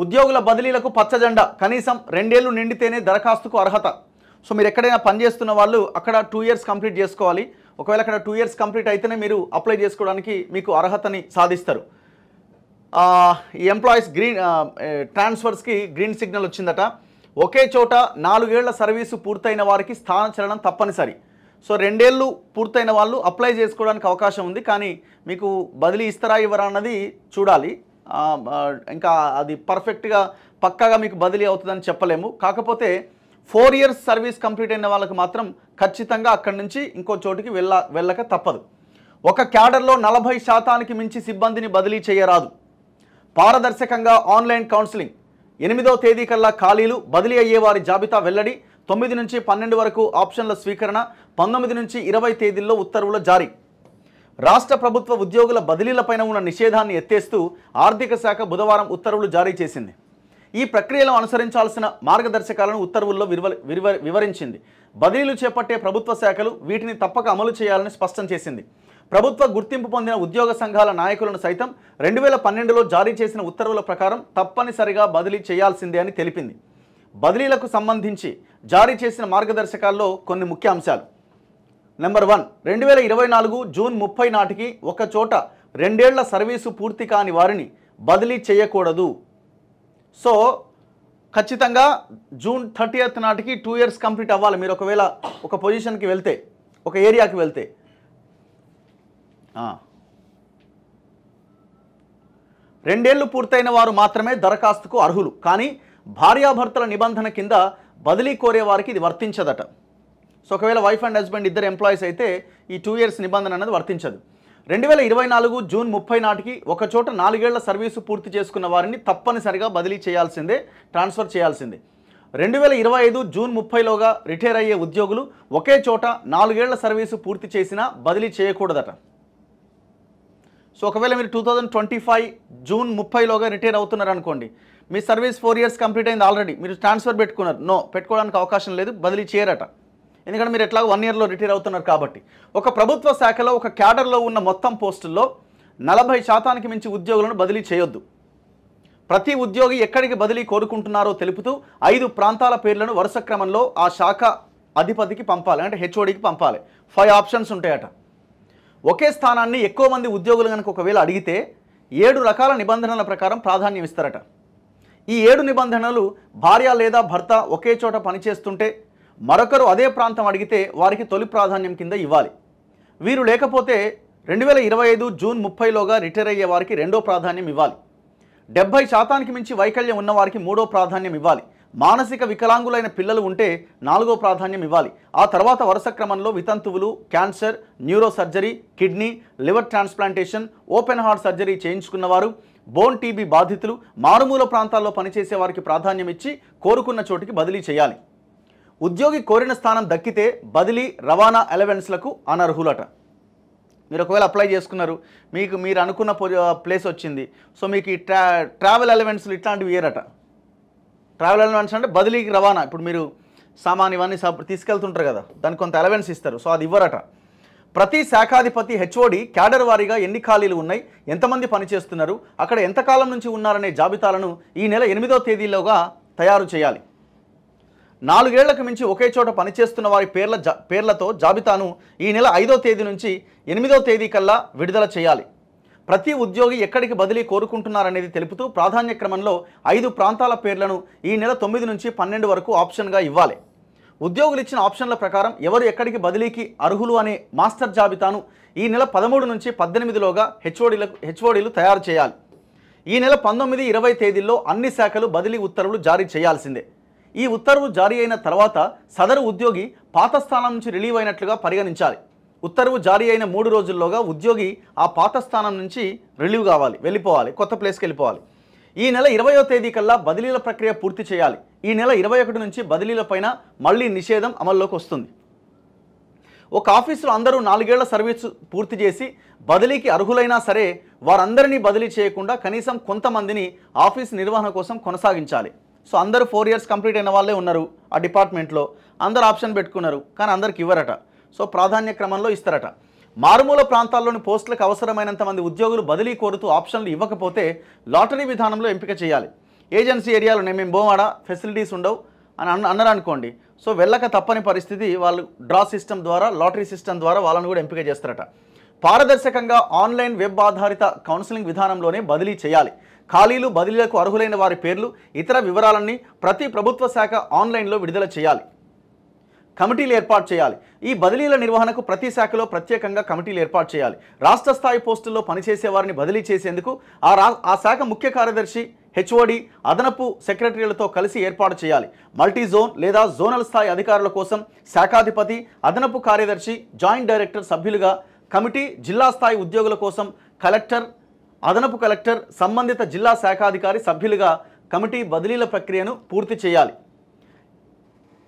ఉద్యోగుల బదిలీలకు పచ్చజెండా, కనీసం 2 ఏళ్లు నిండితేనే దరఖాస్తుకు అర్హత. సో మీరు ఎక్కడైనా పనిచేస్తున్న వాళ్ళు అక్కడ 2 ఇయర్స్ కంప్లీట్ చేసుకోవాలి. ఒకవేళ అక్కడ 2 ఇయర్స్ కంప్లీట్ అయితేనే మీరు అప్లై చేసుకోవడానికి మీకు అర్హతని సాధిస్తారు. ఈ ఎంప్లాయీస్ ట్రాన్స్ఫర్స్కి గ్రీన్ సిగ్నల్ వచ్చిందట. ఒకే చోట 4 ఏళ్ల సర్వీసు పూర్తయిన వారికి స్థానచలనం తప్పనిసరి. సో 2 ఏళ్ళు పూర్తయిన వాళ్ళు అప్లై చేసుకోవడానికి అవకాశం ఉంది. కానీ మీకు బదిలీ ఇస్తారా ఇవ్వరా అన్నది చూడాలి. ఇంకా అది పర్ఫెక్ట్గా పక్కాగా మీకు బదిలీ అవుతుందని చెప్పలేము. కాకపోతే 4 ఇయర్స్ సర్వీస్ కంప్లీట్ అయిన వాళ్ళకి మాత్రం ఖచ్చితంగా అక్కడి నుంచి ఇంకో చోటికి వెళ్ళక తప్పదు. ఒక క్యాడర్లో 40% మించి సిబ్బందిని బదిలీ చేయరాదు. పారదర్శకంగా ఆన్లైన్ కౌన్సిలింగ్. 8వ తేదీ కల్లా ఖాళీలు, బదిలీ అయ్యేవారి జాబితా వెల్లడి. 9 నుంచి 12 వరకు ఆప్షన్ల స్వీకరణ. 19 నుంచి 20 తేదీల్లో ఉత్తర్వుల జారీ. రాష్ట్ర ప్రభుత్వ ఉద్యోగుల బదిలీలపైన ఉన్న నిషేధాన్ని ఎత్తేస్తూ ఆర్థిక శాఖ బుధవారం ఉత్తర్వులు జారీ చేసింది. ఈ ప్రక్రియలో అనుసరించాల్సిన మార్గదర్శకాలను ఉత్తర్వుల్లో వివరించింది. బదిలీలు చేపట్టే ప్రభుత్వ శాఖలు వీటిని తప్పక అమలు చేయాలని స్పష్టం చేసింది. ప్రభుత్వ గుర్తింపు పొందిన ఉద్యోగ సంఘాల నాయకులను సైతం 2012లో జారీ చేసిన ఉత్తర్వుల ప్రకారం తప్పనిసరిగా బదిలీ చేయాల్సిందే అని తెలిపింది. బదిలీలకు సంబంధించి జారీ చేసిన మార్గదర్శకాల్లో కొన్ని ముఖ్య అంశాలు. నెంబర్ 1, 2024 జూన్ 30 నాటికి ఒక చోట 2 ఏళ్ల సర్వీసు పూర్తి కాని వారిని బదిలీ చేయకూడదు. సో ఖచ్చితంగా జూన్ 30th నాటికి 2 ఇయర్స్ కంప్లీట్ అవ్వాలి. మీరు ఒకవేళ ఒక పొజిషన్కి వెళ్తే, ఒక ఏరియాకి వెళ్తే 2 ఏళ్లు పూర్తయిన వారు మాత్రమే దరఖాస్తుకు అర్హులు. కానీ భార్యాభర్తల నిబంధన కింద బదిలీ కోరే వారికి ఇది వర్తించదట. సో ఒకవేళ వైఫ్ అండ్ హస్బెండ్ ఇద్దరు ఎంప్లాయీస్ అయితే ఈ 2 ఇయర్స్ నిబంధన అనేది వర్తించదు. 2024 జూన్ 30 నాటికి ఒక చోట 4 ఏళ్ల సర్వీసు పూర్తి చేసుకున్న వారిని తప్పనిసరిగా బదిలీ చేయాల్సిందే, ట్రాన్స్ఫర్ చేయాల్సిందే. 2025 జూన్ 30లోగా రిటైర్ అయ్యే ఉద్యోగులు ఒకే చోట 4 ఏళ్ల సర్వీసు పూర్తి చేసినా బదిలీ చేయకూడదట. సో ఒకవేళ మీరు 2025 జూన్ 30లోగా రిటైర్ అవుతున్నారు అనుకోండి, మీ సర్వీస్ 4 ఇయర్స్ కంప్లీట్ అయింది ఆల్రెడీ, మీరు ట్రాన్స్ఫర్ పెట్టుకున్నారు, పెట్టుకోవడానికి అవకాశం లేదు, బదిలీ చేయరట. ఎందుకంటే మీరు ఎట్లాగో 1 ఇయర్లో రిటైర్ అవుతున్నారు కాబట్టి. ఒక ప్రభుత్వ శాఖలో ఒక క్యాడర్లో ఉన్న మొత్తం పోస్టుల్లో 40% మించి ఉద్యోగులను బదిలీ చేయొద్దు. ప్రతి ఉద్యోగి ఎక్కడికి బదిలీ కోరుకుంటున్నారో తెలుపుతూ 5 ప్రాంతాల పేర్లను వరుస క్రమంలో ఆ శాఖ అధిపతికి పంపాలి, అంటే హెచ్ఓడికి పంపాలి. 5 ఆప్షన్స్ ఉంటాయట. ఒకే స్థానాన్ని ఎక్కువ మంది ఉద్యోగులు కనుక ఒకవేళ అడిగితే 7 రకాల నిబంధనల ప్రకారం ప్రాధాన్యం ఇస్తారట. ఈ 7 నిబంధనలు భార్య లేదా భర్త ఒకే చోట పనిచేస్తుంటే మరొకరు అదే ప్రాంతం అడిగితే వారికి తొలి ప్రాధాన్యం కింద ఇవ్వాలి. వీరు లేకపోతే 2025 జూన్ 30లోగా రిటైర్ అయ్యే వారికి 2వ ప్రాధాన్యం ఇవ్వాలి. 70% మించి వైకల్యం ఉన్నవారికి 3వ ప్రాధాన్యం ఇవ్వాలి. మానసిక వికలాంగులైన పిల్లలు ఉంటే 4వ ప్రాధాన్యం ఇవ్వాలి. ఆ తర్వాత వరుస క్రమంలో వితంతువులు, cancer, neuro surgery, kidney, liver transplantation, open heart surgery చేయించుకున్నవారు, బోన్ టీబీ బాధితులు, మారుమూల ప్రాంతాల్లో పనిచేసే వారికి ప్రాధాన్యం ఇచ్చి కోరుకున్న చోటికి బదిలీ చేయాలి. ఉద్యోగి కోరిన స్థానం దక్కితే బదిలీ, రవాణా అలవెన్స్లకు అనర్హులట. మీరు ఒకవేళ అప్లై చేసుకున్నారు, మీరు అనుకున్న ప్లేస్ వచ్చింది, సో మీకు ఈ ట్రావెల్ అలవెన్స్లు ఇట్లాంటివి ఇయ్యరట. ట్రావెల్ అలవెన్స్ అంటే బదిలీకి రవాణా, ఇప్పుడు మీరు సామాన్ ఇవన్నీ తీసుకెళ్తుంటారు కదా, దానికి కొంత అలవెన్స్ ఇస్తారు, సో అది ఇవ్వరట. ప్రతి శాఖాధిపతి హెచ్ఓడి క్యాడర్ వారీగా ఎన్ని ఖాళీలు ఉన్నాయి, ఎంతమంది పనిచేస్తున్నారు, అక్కడ ఎంతకాలం నుంచి ఉన్నారనే జాబితాలను ఈ నెల 8వ తేదీలోగా తయారు చేయాలి. 4 ఏళ్లకు మించి ఒకే చోట పనిచేస్తున్న వారి పేర్లతో జాబితాను ఈ నెల 5వ తేదీ నుంచి 8వ తేదీ కల్లా విడుదల చేయాలి. ప్రతి ఉద్యోగి ఎక్కడికి బదిలీ కోరుకుంటున్నారనేది తెలుపుతూ ప్రాధాన్య క్రమంలో 5 ప్రాంతాల పేర్లను ఈ నెల 9 నుంచి 12 వరకు ఆప్షన్గా ఇవ్వాలి. ఉద్యోగులు ఇచ్చిన ఆప్షన్ల ప్రకారం ఎవరు ఎక్కడికి బదిలీకి అర్హులు అనే మాస్టర్ జాబితాను ఈ నెల 13 నుంచి 18లోగా హెచ్ఓడీలు తయారు చేయాలి. ఈ నెల 19, 20 తేదీల్లో అన్ని శాఖలు బదిలీ ఉత్తర్వులు జారీ చేయాల్సిందే. ఈ ఉత్తర్వు జారీ అయిన తర్వాత సదరు ఉద్యోగి పాత స్థానం నుంచి రిలీవ్ అయినట్లుగా పరిగణించాలి. ఉత్తర్వు జారీ అయిన 3 రోజుల్లోగా ఉద్యోగి ఆ పాత స్థానం నుంచి రిలీవ్ కావాలి, వెళ్ళిపోవాలి, కొత్త ప్లేస్కి వెళ్ళిపోవాలి. ఈ నెల 20వ తేదీ కల్లా బదిలీల ప్రక్రియ పూర్తి చేయాలి. ఈ నెల 21 నుంచి బదిలీలపైన మళ్లీ నిషేధం అమల్లోకి వస్తుంది. ఒక ఆఫీసులో అందరూ 4 ఏళ్ల సర్వీసు పూర్తి చేసి బదిలీకి అర్హులైనా సరే వారందరినీ బదిలీ చేయకుండా కనీసం కొంతమందిని ఆఫీస్ నిర్వహణ కోసం కొనసాగించాలి. సో అందరూ 4 ఇయర్స్ కంప్లీట్ అయిన వాళ్ళే ఉన్నారు ఆ డిపార్ట్మెంట్లో, అందరు ఆప్షన్ పెట్టుకున్నారు, కానీ అందరికి ఇవ్వరట. సో ప్రాధాన్య క్రమంలో ఇస్తారట. మారుమూల ప్రాంతాల్లోని పోస్టులకు అవసరమైనంత మంది ఉద్యోగులు బదిలీ కోరుతూ ఆప్షన్లు ఇవ్వకపోతే లాటరీ విధానంలో ఎంపిక చేయాలి. ఏజెన్సీ ఏరియాలో మేము బోమాడ ఫెసిలిటీస్ ఉండవు అని అన్నారు అనుకోండి, సో వెళ్ళక తప్పని పరిస్థితి, వాళ్ళు డ్రా సిస్టమ్ ద్వారా, లాటరీ సిస్టమ్ ద్వారా వాళ్ళని కూడా ఎంపిక చేస్తారట. పారదర్శకంగా ఆన్లైన్ వెబ్ ఆధారిత కౌన్సిలింగ్ విధానంలోనే బదిలీ చేయాలి. ఖాళీలు, బదిలీలకు అర్హులైన వారి పేర్లు, ఇతర వివరాలన్నీ ప్రతి ప్రభుత్వ శాఖ ఆన్లైన్లో విడుదల చేయాలి. కమిటీలు ఏర్పాటు చేయాలి. ఈ బదిలీల నిర్వహణకు ప్రతి శాఖలో ప్రత్యేకంగా కమిటీలు ఏర్పాటు చేయాలి. రాష్ట్ర స్థాయి పోస్టుల్లో పనిచేసే వారిని బదిలీ చేసేందుకు ఆ శాఖ ముఖ్య కార్యదర్శి, హెచ్ఓడి, అదనపు సెక్రటరీలతో కలిసి ఏర్పాటు చేయాలి. మల్టీ జోన్ లేదా జోనల్ స్థాయి అధికారుల కోసం శాఖాధిపతి, అదనపు కార్యదర్శి, జాయింట్ డైరెక్టర్ సభ్యులుగా కమిటీ, జిల్లా స్థాయి ఉద్యోగుల కోసం కలెక్టర్, అదనపు కలెక్టర్, సంబంధిత జిల్లా శాఖాధికారి సభ్యులుగా కమిటీ బదిలీల ప్రక్రియను పూర్తి చేయాలి.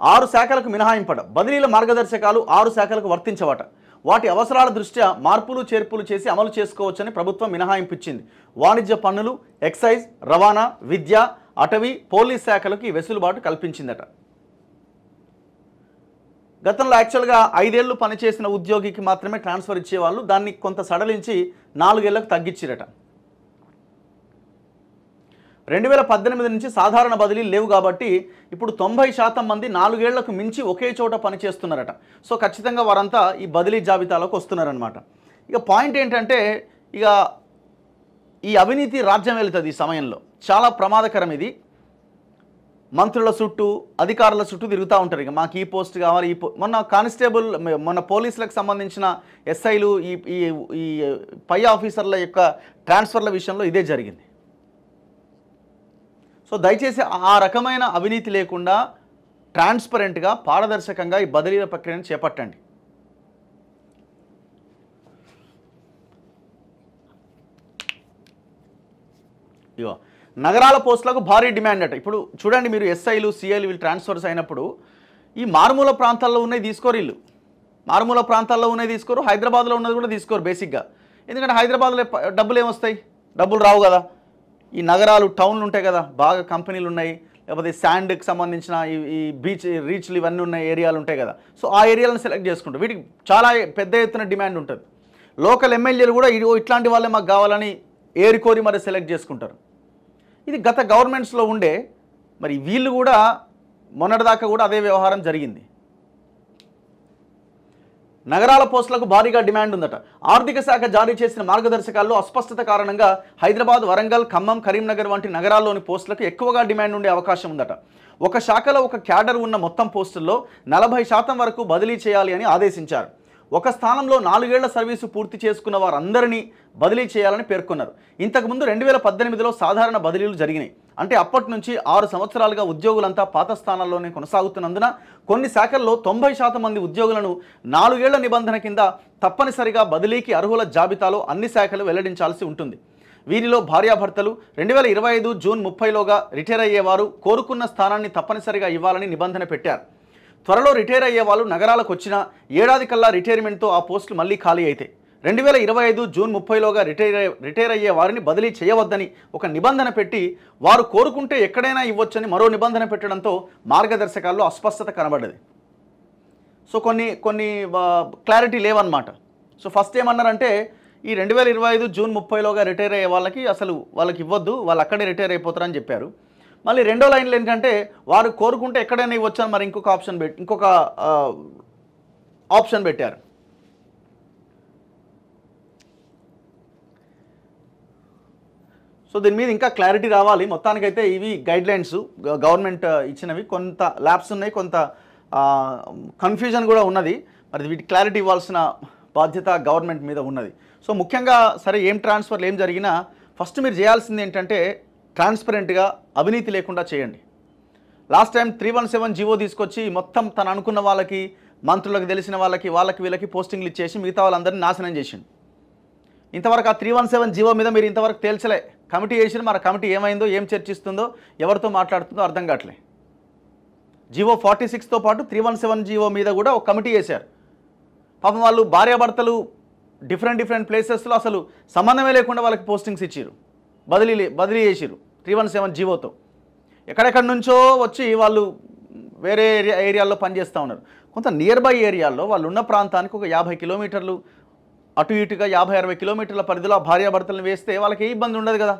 6 శాఖలకు మినహాయింపట. బదిలీల మార్గదర్శకాలు 6 శాఖలకు వర్తించవట. వాటి అవసరాల దృష్ట్యా మార్పులు చేర్పులు చేసి అమలు చేసుకోవచ్చని ప్రభుత్వం మినహాయింపు ఇచ్చింది. వాణిజ్య పన్నులు, ఎక్సైజ్, రవాణా, విద్య, అటవీ, పోలీస్ శాఖలకు ఈ వెసులుబాటు కల్పించిందట. గతంలో యాక్చువల్గా 5 ఏళ్ళు పనిచేసిన ఉద్యోగికి మాత్రమే ట్రాన్స్ఫర్ ఇచ్చేవాళ్ళు. దాన్ని కొంత సడలించి 4 ఏళ్లకు తగ్గించిరట. 2018 నుంచి సాధారణ బదిలీలు లేవు కాబట్టి ఇప్పుడు 90% మంది 4 ఏళ్లకు మించి ఒకే చోట పనిచేస్తున్నారట. సో ఖచ్చితంగా వారంతా ఈ బదిలీ జాబితాలోకి వస్తున్నారనమాట. ఇక పాయింట్ ఏంటంటే, ఇక ఈ అవినీతి రాజ్యం వెళుతుంది ఈ సమయంలో. చాలా ప్రమాదకరం ఇది. మంత్రుల చుట్టూ, అధికారుల చుట్టూ తిరుగుతూ ఉంటారు. ఇక మాకు ఈ పోస్ట్ కావాలి, మొన్న కానిస్టేబుల్, మొన్న పోలీసులకు సంబంధించిన ఎస్ఐలు, ఈ పై ఆఫీసర్ల యొక్క ట్రాన్స్ఫర్ల విషయంలో ఇదే జరిగింది. సో దయచేసి ఆ రకమైన అవినీతి లేకుండా ట్రాన్స్పరెంట్గా, పారదర్శకంగా ఈ బదిలీల ప్రక్రియను చేపట్టండి. ఇగో నగరాల పోస్టులకు భారీ డిమాండ్ అట. ఇప్పుడు చూడండి, మీరు ఎస్ఐలు, సిఐలు వీళ్ళు ట్రాన్స్ఫర్స్ అయినప్పుడు ఈ మారుమూల ప్రాంతాల్లో ఉన్నవి తీసుకోరు. వీళ్ళు మారుమూల ప్రాంతాల్లో ఉన్నవి తీసుకోరు, హైదరాబాద్లో ఉన్నది కూడా తీసుకోరు బేసిక్గా. ఎందుకంటే హైదరాబాద్లో డబ్బులు ఏమొస్తాయి? డబ్బులు రావు కదా. ఈ నగరాలు, టౌన్లు ఉంటాయి కదా, బాగా కంపెనీలు ఉన్నాయి, లేకపోతే శాండ్కి సంబంధించిన ఈ బీచ్, రీచ్లు ఇవన్నీ ఉన్న ఏరియాలు ఉంటాయి కదా. సో ఆ ఏరియాలను సెలెక్ట్ చేసుకుంటారు. వీటికి చాలా పెద్ద ఎత్తున డిమాండ్ ఉంటుంది. లోకల్ ఎమ్మెల్యేలు కూడా ఇట్లాంటి వాళ్ళే మాకు కావాలని ఏరికోరి మరి సెలెక్ట్ చేసుకుంటారు. ఇది గత గవర్నమెంట్స్లో ఉండే. మరి వీళ్ళు కూడా మొన్నటిదాకా కూడా అదే వ్యవహారం జరిగింది. నగరాల పోస్టులకు భారీగా డిమాండ్ ఉందట. ఆర్థిక శాఖ జారీ చేసిన మార్గదర్శకాల్లో అస్పష్టత కారణంగా హైదరాబాద్, వరంగల్, ఖమ్మం, కరీంనగర్ వంటి నగరాల్లోని పోస్టులకు ఎక్కువగా డిమాండ్ ఉండే అవకాశం ఉందట. ఒక శాఖలో ఒక క్యాడర్ ఉన్న మొత్తం పోస్టుల్లో 40% వరకు బదిలీ చేయాలి అని ఆదేశించారు. ఒక స్థానంలో 4 ఏళ్ల సర్వీసు పూర్తి చేసుకున్న వారందరినీ బదిలీ చేయాలని పేర్కొన్నారు. ఇంతకుముందు 2018లో సాధారణ బదిలీలు జరిగినాయి. అంటే అప్పటి నుంచి 6 సంవత్సరాలుగా ఉద్యోగులంతా పాత స్థానాల్లోనే కొనసాగుతున్నందున కొన్ని శాఖల్లో 90% మంది ఉద్యోగులను 4 ఏళ్ల నిబంధన కింద తప్పనిసరిగా బదిలీకి అర్హుల జాబితాలో అన్ని శాఖలు వెల్లడించాల్సి ఉంటుంది. వీరిలో భార్యాభర్తలు 2025 జూన్ 30లోగా రిటైర్ అయ్యేవారు కోరుకున్న స్థానాన్ని తప్పనిసరిగా ఇవ్వాలని నిబంధన పెట్టారు. త్వరలో రిటైర్ అయ్యే వాళ్ళు నగరాలకు వచ్చిన ఏడాది కల్లా రిటైర్మెంట్తో ఆ పోస్టులు మళ్ళీ ఖాళీ అయితే 2025 జూన్ 30లోగా రిటైర్ అయ్యే వారిని బదిలీ చేయవద్దని ఒక నిబంధన పెట్టి వారు కోరుకుంటే ఎక్కడైనా ఇవ్వొచ్చని మరో నిబంధన పెట్టడంతో మార్గదర్శకాల్లో అస్పష్టత కనబడ్డది. సో కొన్ని క్లారిటీ లేవన్నమాట. సో ఫస్ట్ ఏమన్నారంటే, ఈ 2025 జూన్ 30లోగా రిటైర్ అయ్యే వాళ్ళకి అసలు వాళ్ళకి ఇవ్వద్దు, వాళ్ళు అక్కడే రిటైర్ అయిపోతారని చెప్పారు. మళ్ళీ రెండో లైన్లో ఏంటంటే, వారు కోరుకుంటే ఎక్కడైనా ఇవ్వచ్చని మరి ఇంకొక ఆప్షన్ పెట్టారు. సో దీని మీద ఇంకా క్లారిటీ రావాలి. మొత్తానికైతే ఇవి గైడ్లైన్స్ గవర్నమెంట్ ఇచ్చినవి. కొంత ల్యాబ్స్ ఉన్నాయి, కొంత కన్ఫ్యూజన్ కూడా ఉన్నది. మరి వీటి క్లారిటీ ఇవ్వాల్సిన బాధ్యత గవర్నమెంట్ మీద ఉన్నది. సో ముఖ్యంగా సరే ఏం ట్రాన్స్ఫర్లు ఏం జరిగినా ఫస్ట్ మీరు చేయాల్సింది ఏంటంటే ట్రాన్స్పరెంట్గా, అవినీతి లేకుండా చేయండి. లాస్ట్ టైం 317 జీవో తీసుకొచ్చి మొత్తం తను అనుకున్న వాళ్ళకి, మంత్రులకు తెలిసిన వాళ్ళకి వీళ్ళకి పోస్టింగ్లు ఇచ్చేసి మిగతా వాళ్ళందరినీ నాశనం చేసిండు. ఇంతవరకు ఆ 317 జీవో మీద మీరు ఇంతవరకు తేల్చలే. కమిటీ చేసిన మరి కమిటీ ఏమైందో, ఏం చర్చిస్తుందో, ఎవరితో మాట్లాడుతుందో అర్థం కావట్లే. జీవో 46తో పాటు 317 జీవో మీద కూడా ఒక కమిటీ చేశారు. పాపం వాళ్ళు భార్యాభర్తలు డిఫరెంట్ ప్లేసెస్లో అసలు సంబంధమే లేకుండా వాళ్ళకి పోస్టింగ్స్ ఇచ్చారు, బదిలీ చేసిరు 317 జీవోతో. ఎక్కడెక్కడి నుంచో వచ్చి వాళ్ళు వేరే ఏరియాల్లో పనిచేస్తూ ఉన్నారు. కొంత నియర్ బై ఏరియాల్లో వాళ్ళు ఉన్న ప్రాంతానికి ఒక 50 కిలోమీటర్లు అటు ఇటుగా 50-60 కిలోమీటర్ల పరిధిలో భార్యాభర్తలను వేస్తే వాళ్ళకి ఏ ఇబ్బంది ఉండదు కదా.